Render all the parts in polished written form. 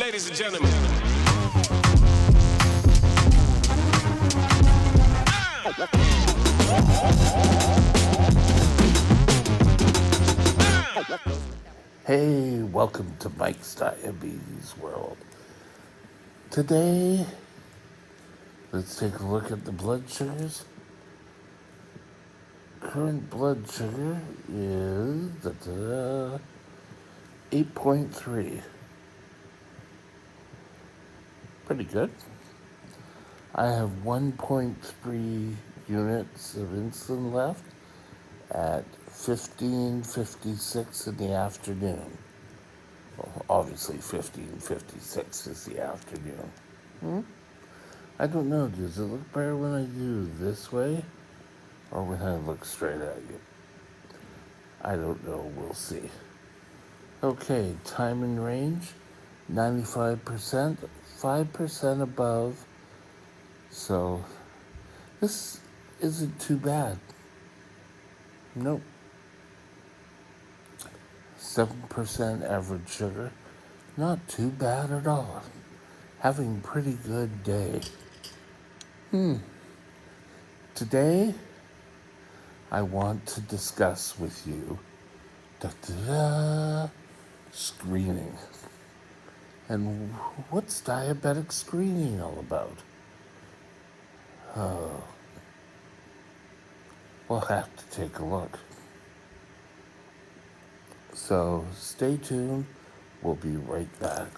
Ladies and gentlemen. Hey, welcome to Mike's Diabetes World. Today, let's take a look at the blood sugars. Current blood sugar is 8.3. Pretty good. I have 1.3 units of insulin left at 15:56 in the afternoon. Well, obviously 15:56 is the afternoon. I don't know, does it look better when I do this way or when I look straight at you? I don't know, we'll see. Okay, time and range, 95%, 5% above. So this isn't too bad. Nope. 7% average sugar, not too bad at all. Having a pretty good day. Today, I want to discuss with you screening. And what's diabetic screening all about? We'll have to take a look. So stay tuned. We'll be right back.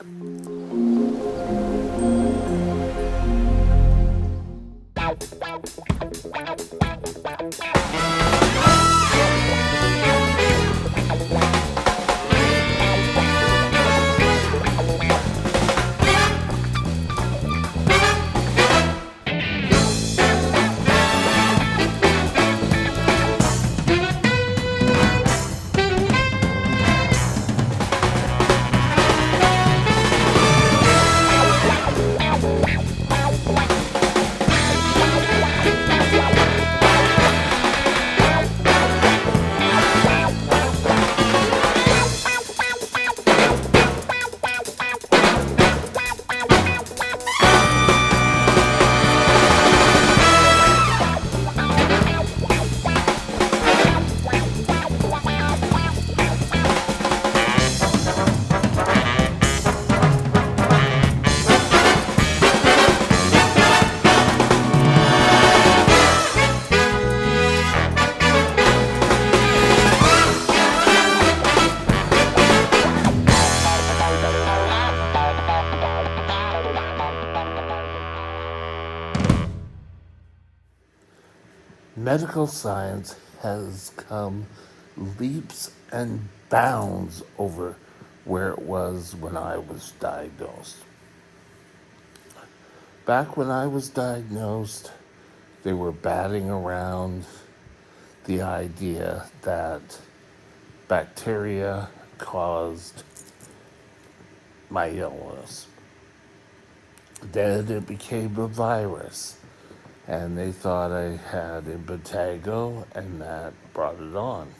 Medical science has come leaps and bounds over where it was when I was diagnosed. Back when I was diagnosed, they were batting around the idea that bacteria caused my illness. Then it became a virus, and they thought I had impetigo, and that brought it on.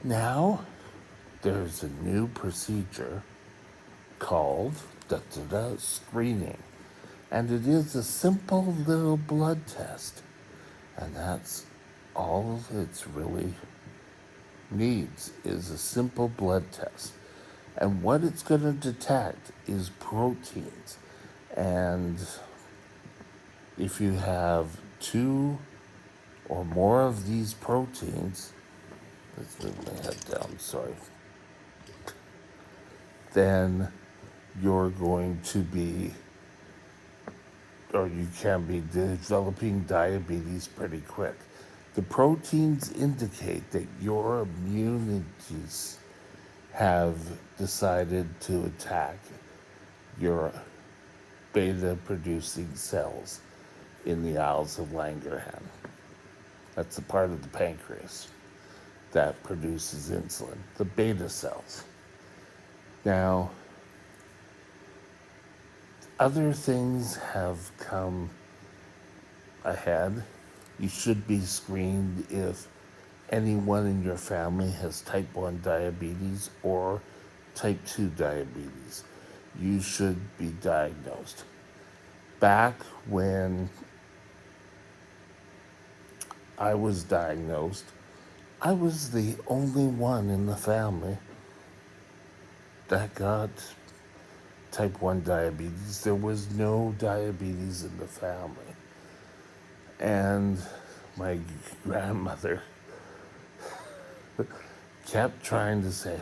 Now, there's a new procedure called screening, and it is a simple little blood test, and that's all it's really needs is a simple blood test. And what it's going to detect is proteins. And if you have two or more of these proteins, let's move my head down, sorry, then you're going to be, or you can be developing diabetes pretty quick. The proteins indicate that your immunities have decided to attack your beta producing cells in the Isles of Langerhans. That's the part of the pancreas that produces insulin, the beta cells. Now, other things have come ahead. You should be screened if anyone in your family has type 1 diabetes or type 2 diabetes. you should be diagnosed. Back when I was diagnosed, I was the only one in the family that got type 1 diabetes. There was no diabetes in the family. And my grandmother kept trying to say,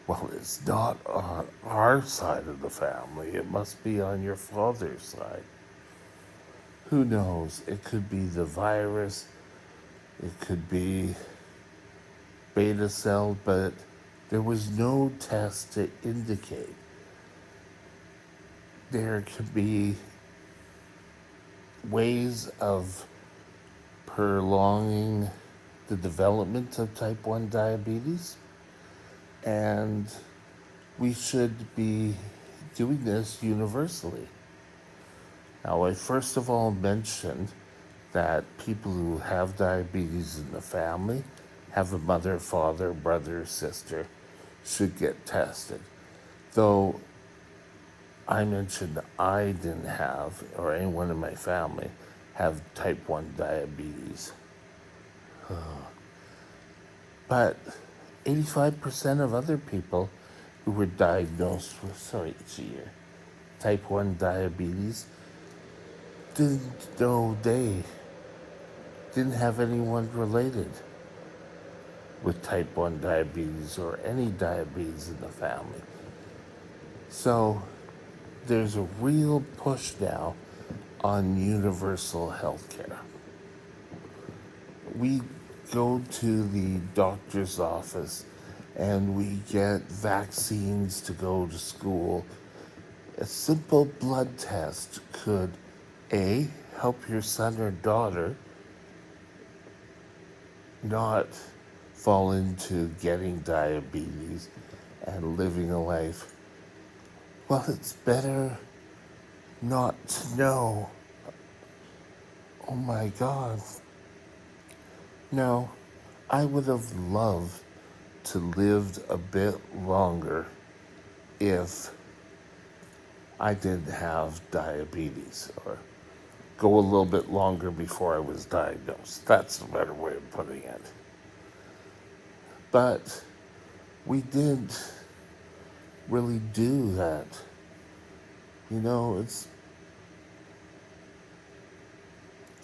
well, it's not on our side of the family. It must be on your father's side. Who knows? It could be the virus. It could be beta cell, but there was no test to indicate. There could be ways of prolonging the development of type 1 diabetes, and we should be doing this universally. Now, I first of all mentioned that people who have diabetes in the family, have a mother, father, brother, sister, should get tested. Though I mentioned I didn't have, or anyone in my family, have type 1 diabetes. But 85% of other people who were diagnosed with, type 1 diabetes didn't know they didn't have anyone related with type 1 diabetes or any diabetes in the family. So there's a real push now on universal health care. We go to the doctor's office and we get vaccines to go to school. A simple blood test could, A, help your son or daughter not fall into getting diabetes and living a life. Well, it's better not to know. Oh my God. No, I would have loved to live a bit longer if I didn't have diabetes, or go a little bit longer before I was diagnosed. That's a better way of putting it. But we didn't really do that. You know, it's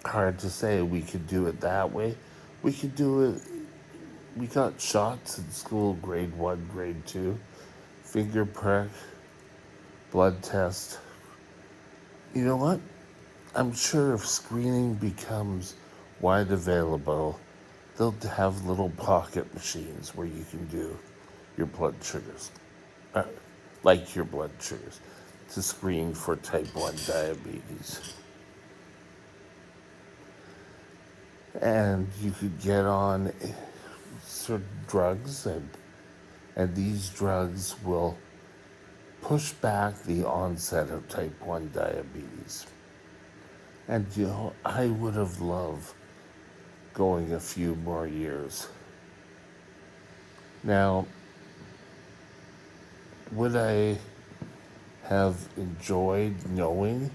hard to say we could do it that way. We could do it, we got shots in school, grade 1, grade 2, finger prick, blood test. You know what? I'm sure if screening becomes wide available, they'll have little pocket machines where you can do your blood sugars, like your blood sugars, to screen for type 1 diabetes. And you could get on certain drugs, and these drugs will push back the onset of type 1 diabetes. And you know, I would have loved going a few more years. Now, would I have enjoyed knowing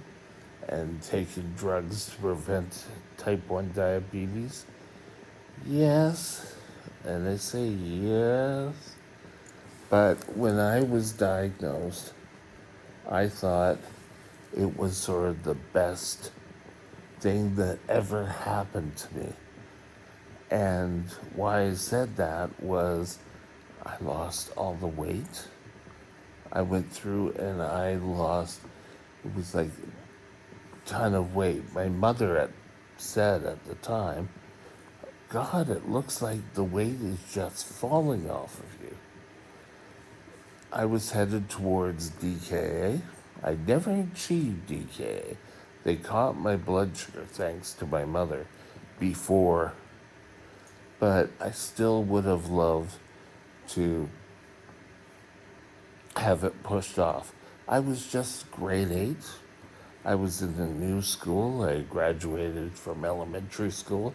and taking drugs to prevent type 1 diabetes? Yes, and I say yes. But when I was diagnosed, I thought it was sort of the best thing that ever happened to me. And why I said that was I lost all the weight. I went through and I lost, it was like a ton of weight. My mother had said at the time, God, it looks like the weight is just falling off of you. I was headed towards DKA. I never achieved DKA. They caught my blood sugar, thanks to my mother, before, but I still would have loved to have it pushed off. I was just grade 8. I was in a new school. I graduated from elementary school.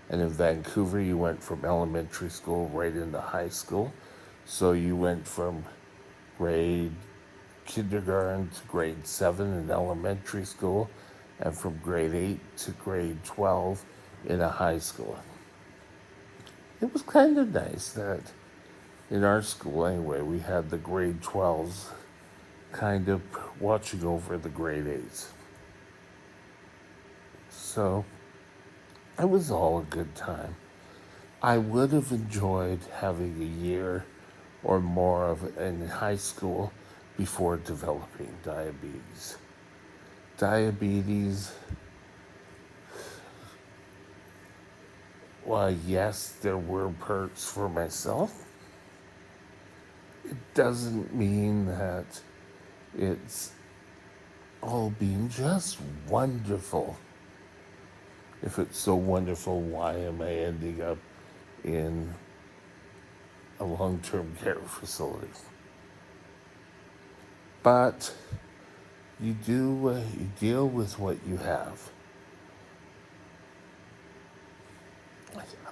And in Vancouver, you went from elementary school right into high school. So you went from grade kindergarten to grade 7 in elementary school, and from grade 8 to grade 12 in a high school. It was kind of nice that in our school, anyway, we had the grade 12s kind of watching over the grade 8s. So it was all a good time. I would have enjoyed having a year or more of in high school before developing diabetes. Diabetes, well, yes, there were perks for myself. It doesn't mean that it's all being just wonderful. If it's so wonderful, why am I ending up in a long-term care facility? But you deal with what you have.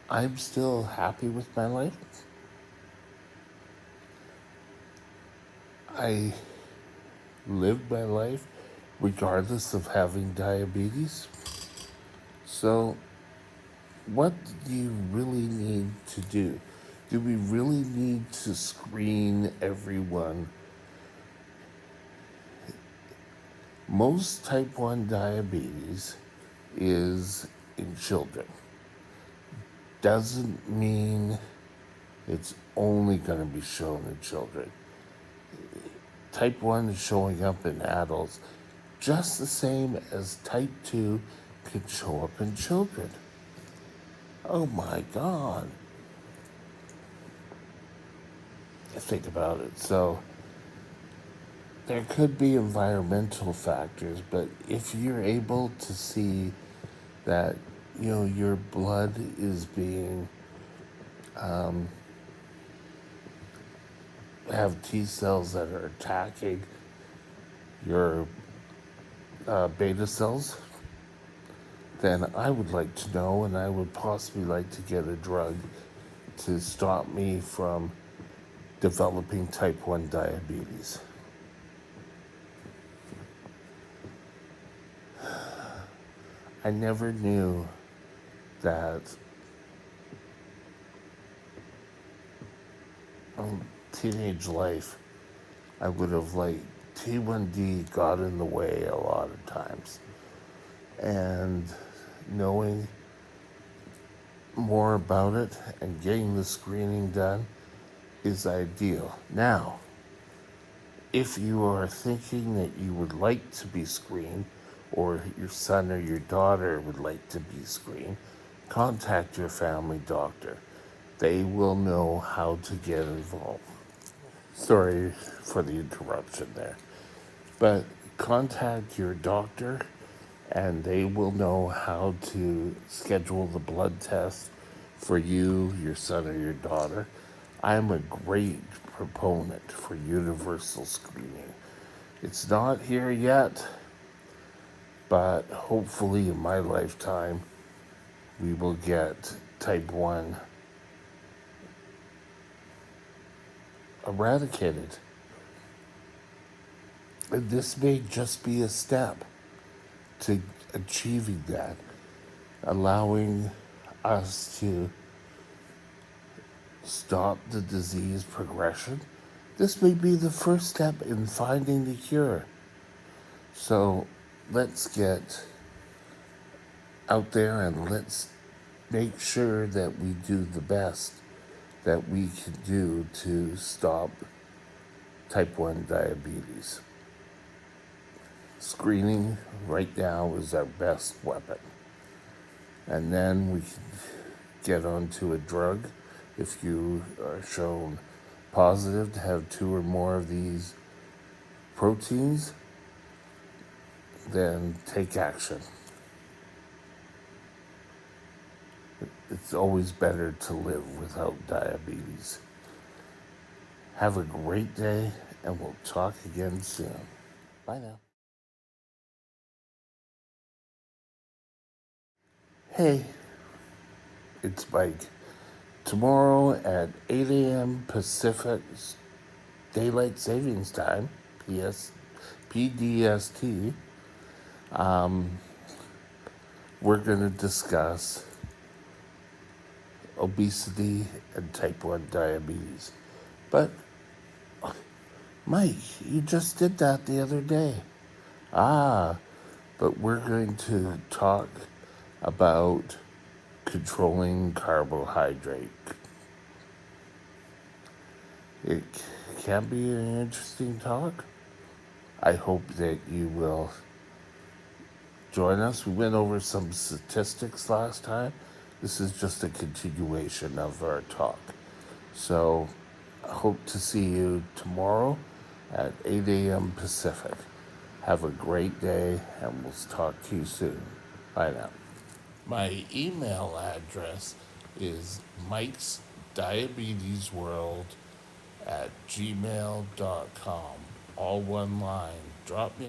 I'm still happy with my life. I lived my life regardless of having diabetes. So, what do you really need to do? Do we really need to screen everyone? Most type 1 diabetes is in children. Doesn't mean it's only going to be shown in children. Type 1 is showing up in adults just the same as type 2 can show up in children. Oh my God. Think about it. So, there could be environmental factors, but if you're able to see that, your blood is being, have T cells that are attacking your beta cells, then I would like to know, and I would possibly like to get a drug to stop me from developing type 1 diabetes. I never knew that teenage life, I would have T1D got in the way a lot of times. And knowing more about it and getting the screening done is ideal. Now, if you are thinking that you would like to be screened, or your son or your daughter would like to be screened, contact your family doctor. They will know how to get involved. Sorry for the interruption there. But contact your doctor and they will know how to schedule the blood test for you, your son, or your daughter. I'm a great proponent for universal screening. It's not here yet, but hopefully in my lifetime, we will get type 1 eradicated. And this may just be a step to achieving that, allowing us to stop the disease progression. This may be the first step in finding the cure. So let's get out there and let's make sure that we do the best that we can do to stop type 1 diabetes. Screening right now is our best weapon. And then we can get onto a drug if you are shown positive to have 2 or more of these proteins, then take action. It's always better to live without diabetes. Have a great day, and we'll talk again soon. Bye now. Hey, it's Mike. Tomorrow at 8 a.m. Pacific Daylight Savings Time, PDST, we're going to discuss obesity and type 1 diabetes. But, Mike, you just did that the other day. Ah, but we're going to talk about controlling carbohydrate. It can be an interesting talk. I hope that you will join us. We went over some statistics last time. This is just a continuation of our talk. So I hope to see you tomorrow at 8 a.m. Pacific. Have a great day, and we'll talk to you soon. Bye now. My email address is Mike's Diabetes World at gmail.com. All one line. Drop me